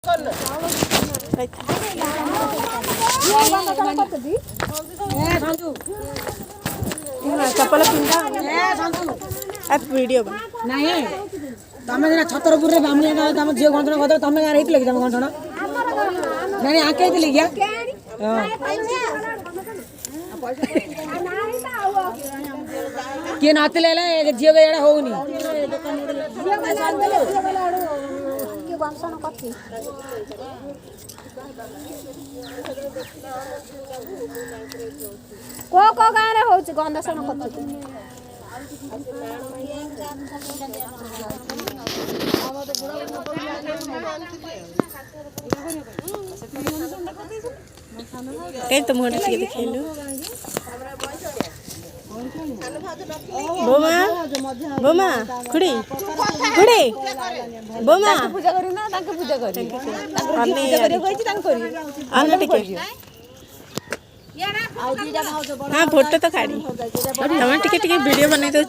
चप्पल पिंधा video नहीं तमें छतरपुर बामुनिया गाँव तुम झील गंठन कर तुम गाँव रही कि तुम गंठन नहीं आके क्या किए नाते ले झील एड़ा होनी को गाँव रे हो गंधसन तुम दिखेलु बोमा बोमा खुड़ी खुड़ी बोमा पूजा करू ना ताके पूजा करी अन्ने कहिछि तान करी अन्ने टिके हाँ फोटो तो खाड़ी हमें टिके वीडियो बनै दो